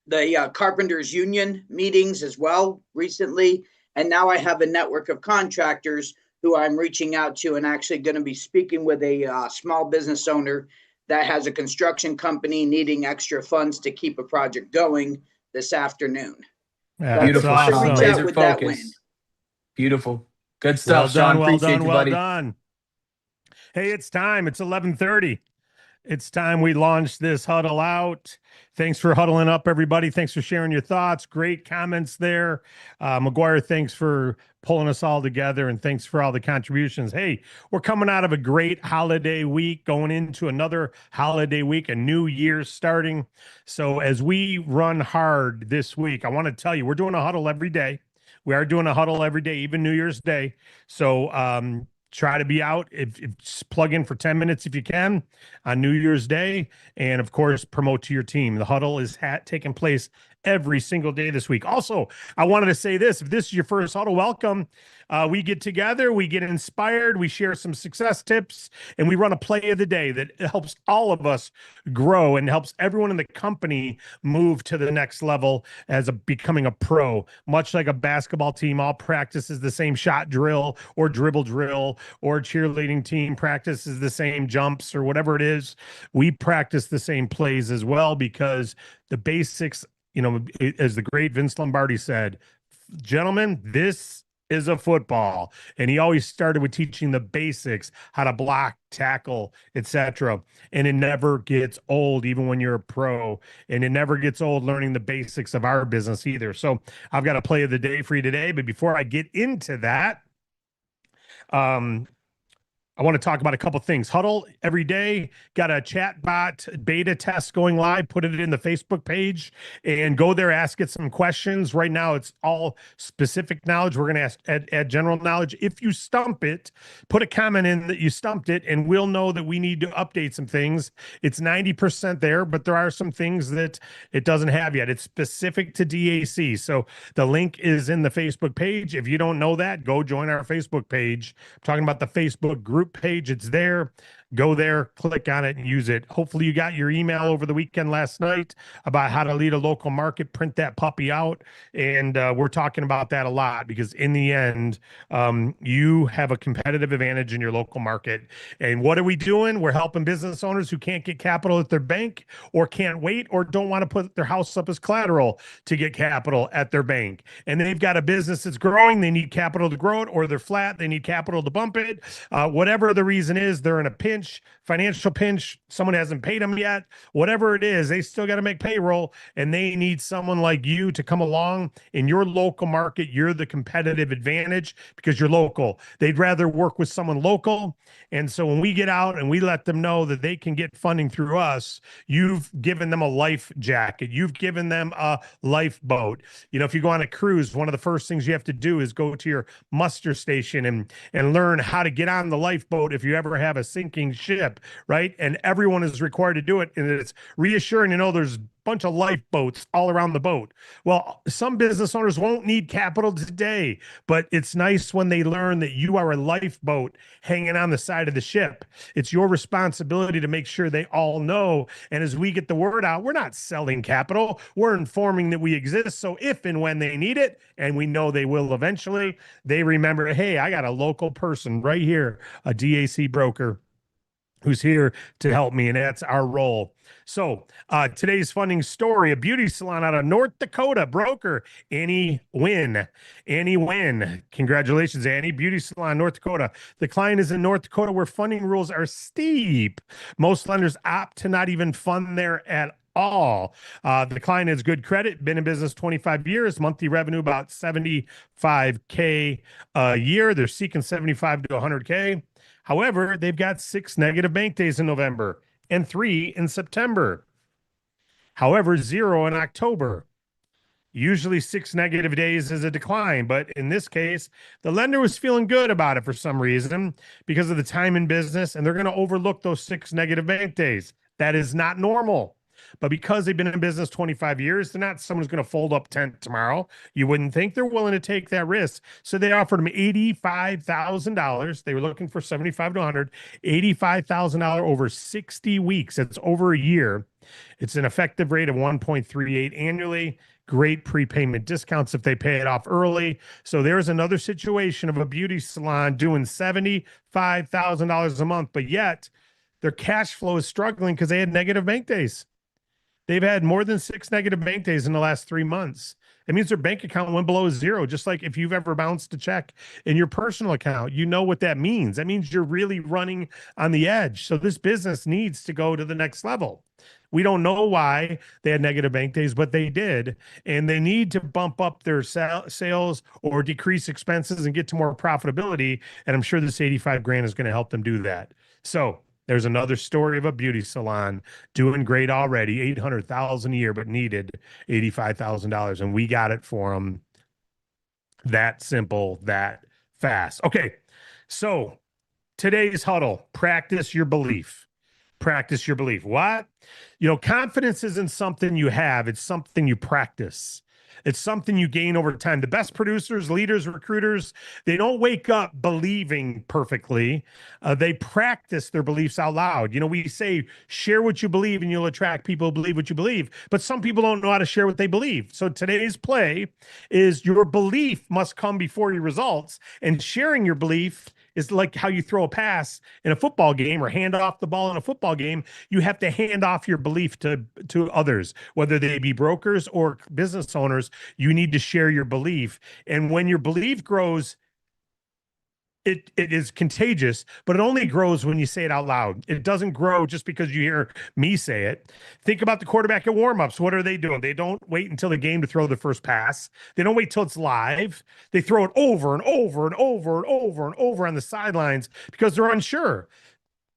the Carpenters Union meetings as well recently. And now I have a network of contractors who I'm reaching out to and actually going to be speaking with a small business owner that has a construction company needing extra funds to keep a project going this afternoon. So I That's just Beautiful, want to Sean. reach awesome. out Laser with that win. focus. Beautiful. Good Well stuff, done, Sean. well Appreciate done, you, well buddy. done. Hey, it's time. It's 11:30. It's time we launch this huddle out. Thanks for huddling up, everybody. Thanks for sharing your thoughts. Great comments there. McGuire, thanks for pulling us all together, and thanks for all the contributions. Hey, we're coming out of a great holiday week, going into another holiday week, a new year starting. So as we run hard this week, I want to tell you, we're doing a huddle every day. We are doing a huddle every day, even New Year's Day. So try to be out. If just plug in for 10 minutes if you can on New Year's Day, and of course promote to your team. The huddle is taking place every single day this week. Also, I wanted to say this: if this is your first huddle, welcome. We get together, we get inspired, we share some success tips, and we run a play of the day that helps all of us grow and helps everyone in the company move to the next level as becoming a pro. Much like a basketball team all practices the same shot drill or dribble drill, or a cheerleading team practices the same jumps or whatever it is, we practice the same plays as well, because the basics, as the great Vince Lombardi said, gentlemen, this is a football. And he always started with teaching the basics, how to block, tackle, etc. And it never gets old, even when you're a pro. And it never gets old learning the basics of our business either. So I've got a play of the day for you today. But before I get into that, I want to talk about a couple things. Huddle every day, got a chat bot beta test going live. Put it in the Facebook page and go there, ask it some questions. Right now, it's all specific knowledge. We're going to add general knowledge. If you stump it, put a comment in that you stumped it, and we'll know that we need to update some things. It's 90% there, but there are some things that it doesn't have yet. It's specific to DAC. So the link is in the Facebook page. If you don't know that, go join our Facebook page. I'm talking about the Facebook group page. It's there. Go there, click on it, and use it. Hopefully you got your email over the weekend last night about how to lead a local market, print that puppy out. And we're talking about that a lot, because in the end, you have a competitive advantage in your local market. And what are we doing? We're helping business owners who can't get capital at their bank, or can't wait, or don't want to put their house up as collateral to get capital at their bank. And they've got a business that's growing. They need capital to grow it, or they're flat. They need capital to bump it. Whatever the reason is, they're in a pinch, financial pinch. Someone hasn't paid them yet. Whatever it is, they still got to make payroll, and they need someone like you to come along. In your local market, you're the competitive advantage because you're local. They'd rather work with someone local. And so when we get out and we let them know that they can get funding through us, you've given them a life jacket. You've given them a lifeboat. If you go on a cruise, one of the first things you have to do is go to your muster station and learn how to get on the lifeboat if you ever have a sinking ship, right? And everyone is required to do it. And it's reassuring to know there's a bunch of lifeboats all around the boat. Well, some business owners won't need capital today, but it's nice when they learn that you are a lifeboat hanging on the side of the ship. It's your responsibility to make sure they all know. And as we get the word out, we're not selling capital. We're informing that we exist. So if and when they need it, and we know they will eventually, they remember, hey, I got a local person right here, a DAC broker who's here to help me, and that's our role. So today's funding story: a beauty salon out of North Dakota, broker Annie Wynn. Annie Wynn, congratulations, Annie. Beauty salon, North Dakota. The client is in North Dakota, where funding rules are steep. Most lenders opt to not even fund there at all. The client has good credit, been in business 25 years, monthly revenue about 75K a year. They're seeking 75 to 100K. However, they've got 6 negative bank days in November and 3 in September. However, 0 in October. Usually 6 negative days is a decline, but in this case, the lender was feeling good about it for some reason because of the time in business, and they're going to overlook those 6 negative bank days. That is not normal. But because they've been in business 25 years, they're not someone who's going to fold up tent tomorrow. You wouldn't think they're willing to take that risk. So they offered him $85,000. They were looking for 75 to 100, $85,000 over 60 weeks. That's over a year. It's an effective rate of 1.38 annually. Great prepayment discounts if they pay it off early. So there's another situation of a beauty salon doing $75,000 a month, but yet their cash flow is struggling because they had negative bank days. They've had more than 6 negative bank days in the last 3 months. It means their bank account went below zero, just like if you've ever bounced a check in your personal account, you know what that means. That means you're really running on the edge. So this business needs to go to the next level. We don't know why they had negative bank days, but they did. And they need to bump up their sales or decrease expenses and get to more profitability. And I'm sure this 85 grand is going to help them do that. So there's another story of a beauty salon doing great already, 800,000 a year, but needed $85,000. And we got it for them. That simple, that fast. Okay. So today's huddle, practice your belief. Practice your belief. What? Confidence isn't something you have. It's something you practice. It's something you gain over time. The best producers, leaders, recruiters, they don't wake up believing perfectly. They practice their beliefs out loud. We say, share what you believe and you'll attract people who believe what you believe. But some people don't know how to share what they believe. So today's play is your belief must come before your results. And sharing your belief is like how you throw a pass in a football game or hand off the ball in a football game. You have to hand off your belief to others, whether they be brokers or business owners. You need to share your belief. And when your belief grows, it is contagious, but it only grows when you say it out loud. It doesn't grow just because you hear me say it. Think about the quarterback at warmups. What are they doing? They don't wait until the game to throw the first pass. They don't wait till it's live. They throw it over and over and over and over and over on the sidelines because they're unsure.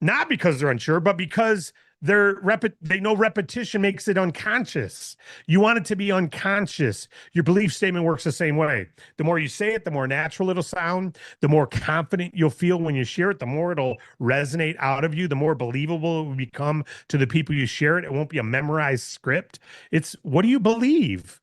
Not because they're unsure, but because they know repetition makes it unconscious. You want it to be unconscious. Your belief statement works the same way. The more you say it, the more natural it'll sound, the more confident you'll feel when you share it, the more it'll resonate out of you, the more believable it will become to the people you share it. It won't be a memorized script. It's, what do you believe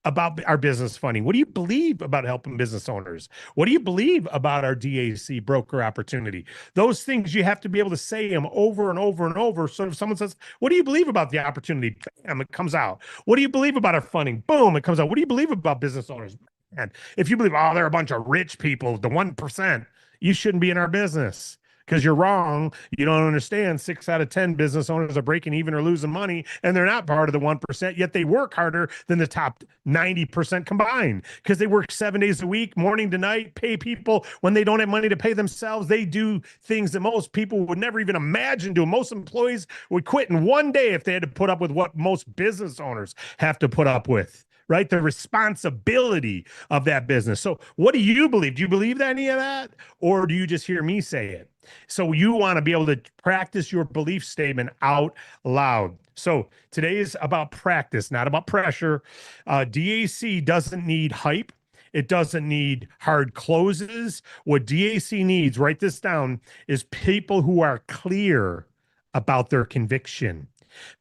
about our business funding? What do you believe about helping business owners? What do you believe about our DAC broker opportunity? Those things you have to be able to say them over and over and over. So if someone says, what do you believe about the opportunity? Bam, it comes out. What do you believe about our funding? Boom, it comes out. What do you believe about business owners? And if you believe, they're a bunch of rich people, the 1%, you shouldn't be in our business. Because you're wrong. You don't understand. 6 out of 10 business owners are breaking even or losing money, and they're not part of the 1%, yet they work harder than the top 90% combined because they work 7 days a week, morning to night, pay people when they don't have money to pay themselves. They do things that most people would never even imagine doing. Most employees would quit in one day if they had to put up with what most business owners have to put up with. Right? The responsibility of that business. So what do you believe? Do you believe any of that? Or do you just hear me say it? So you want to be able to practice your belief statement out loud. So today is about practice, not about pressure. DAC doesn't need hype. It doesn't need hard closes. What DAC needs, write this down, is people who are clear about their conviction.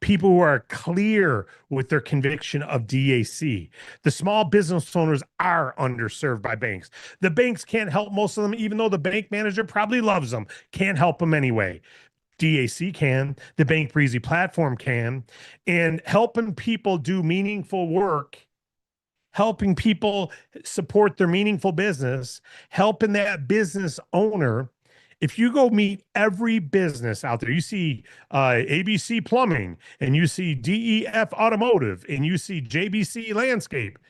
People who are clear with their conviction of DAC. The small business owners are underserved by banks. The banks can't help most of them, even though the bank manager probably loves them. Can't help them anyway. DAC can. The Bank Breezy platform can. And helping people do meaningful work, helping people support their meaningful business, helping that business owner. If you go meet every business out there, you see ABC Plumbing, and you see DEF Automotive, and you see JBC Landscape.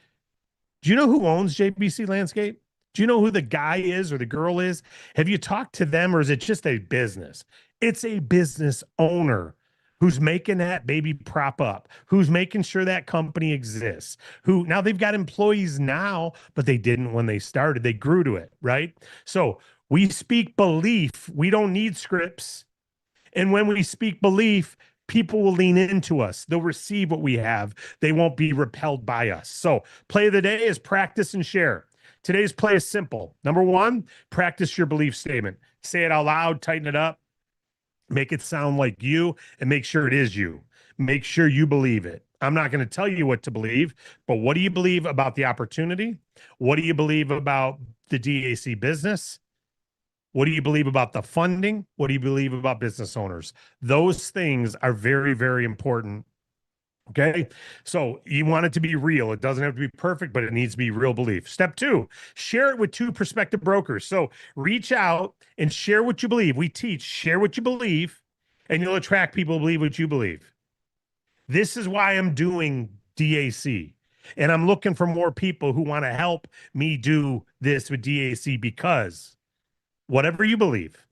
Do you know who owns JBC Landscape? Do you know who the guy is or the girl is? Have you talked to them, or is it just a business? It's a business owner who's making that baby prop up, who's making sure that company exists, who now they've got employees now, but they didn't when they started. They grew to it, right? So we speak belief. We don't need scripts. And when we speak belief, people will lean into us. They'll receive what we have. They won't be repelled by us. So play of the day is practice and share. Today's play is simple. Number 1, practice your belief statement. Say it out loud, tighten it up, make it sound like you, and make sure it is you. make sure you believe it. I'm not going to tell you what to believe, but what do you believe about the opportunity? What do you believe about the DAC business? What do you believe about the funding? What do you believe about business owners? Those things are very, very important. Okay. So you want it to be real. It doesn't have to be perfect, but it needs to be real belief. Step 2, share it with 2 prospective brokers. So reach out and share what you believe. We teach, share what you believe, and you'll attract people who believe what you believe. This is why I'm doing DAC. And I'm looking for more people who want to help me do this with DAC, because whatever you believe,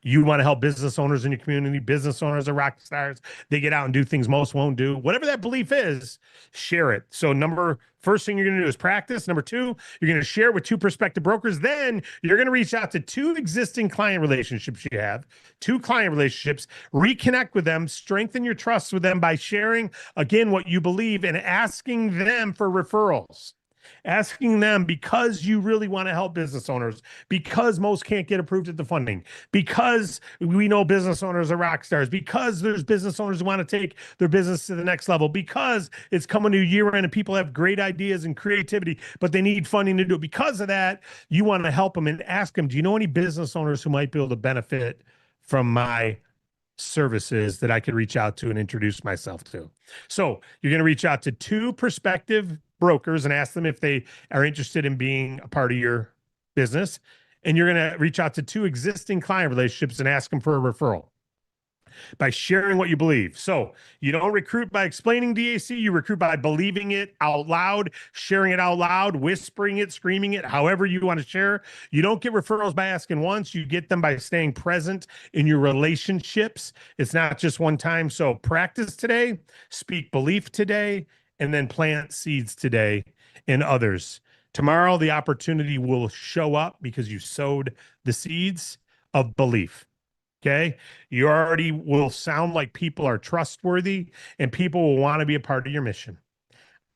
you want to help business owners in your community. Business owners are rock stars. They get out and do things most won't do. Whatever that belief is, share it. So first thing you're going to do is practice. Number 2, you're going to share it with 2 prospective brokers. Then you're going to reach out to 2 existing client relationships you have, 2 client relationships, reconnect with them, strengthen your trust with them by sharing, again, what you believe and asking them for referrals. Asking them, because you really want to help business owners, because most can't get approved at the funding, because we know business owners are rock stars, because there's business owners who want to take their business to the next level, because it's coming to year end and people have great ideas and creativity, but they need funding to do it. Because of that, you want to help them and ask them, do you know any business owners who might be able to benefit from my services that I could reach out to and introduce myself to? So you're going to reach out to 2 prospective brokers and ask them if they are interested in being a part of your business. And you're going to reach out to 2 existing client relationships and ask them for a referral by sharing what you believe. So you don't recruit by explaining DAC, you recruit by believing it out loud, sharing it out loud, whispering it, screaming it, however you want to share. You don't get referrals by asking once, you get them by staying present in your relationships. It's not just one time. So practice today, speak belief today, and then plant seeds today in others. Tomorrow, the opportunity will show up because you sowed the seeds of belief. Okay. You already will sound like people are trustworthy and people will want to be a part of your mission.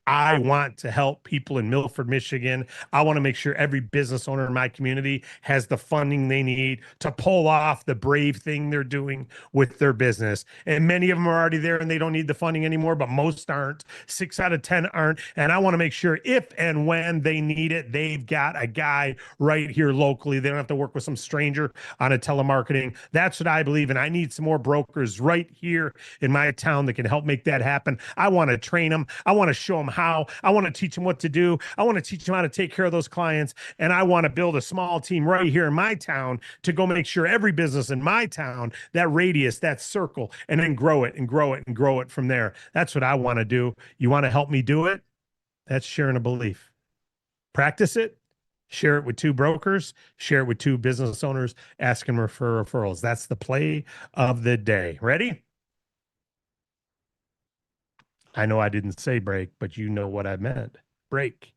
I want to help people in Milford, Michigan. I want to make sure every business owner in my community has the funding they need to pull off the brave thing they're doing with their business. And many of them are already there and they don't need the funding anymore, but most aren't. 6 out of 10 aren't. And I want to make sure if and when they need it, they've got a guy right here locally. They don't have to work with some stranger on a telemarketing. That's what I believe in. I need some more brokers right here in my town that can help make that happen. I want to train them. I want to show them how. I want to teach them what to do. I want to teach them how to take care of those clients. And I want to build a small team right here in my town to go make sure every business in my town, that radius, that circle, and then grow it and grow it and grow it from there. That's what I want to do. You want to help me do it? That's sharing a belief. Practice it. Share it with 2 brokers, share it with 2 business owners, ask them for referrals. That's the play of the day. Ready? I know I didn't say break, but you know what I meant. Break.